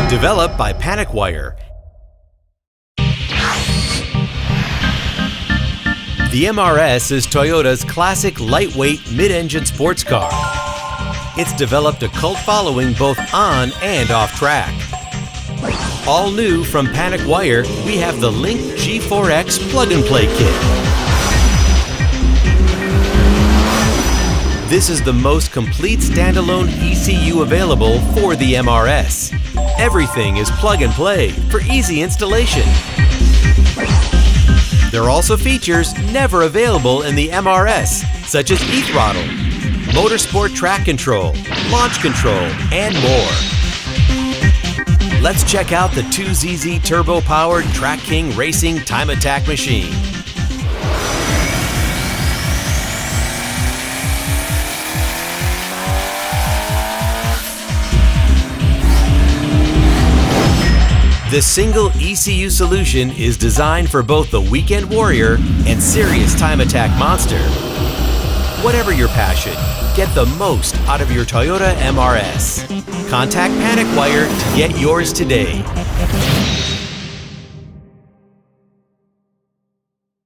Developed by PanicWire. The MRS is Toyota's classic lightweight mid-engine sports car. It's developed a cult following both on and off track. All new from PanicWire, we have the Link G4X plug-and-play kit. This is the most complete standalone ECU available for the MRS. Everything is plug-and-play for easy installation. There are also features never available in the MRS, such as e-throttle, motorsport track control, launch control, and more. Let's check out the 2ZZ turbo-powered Track King Racing Time Attack machine. This single ECU solution is designed for both the Weekend Warrior and serious Time Attack Monster. Whatever your passion, get the most out of your Toyota MRS. Contact PanicWire to get yours today.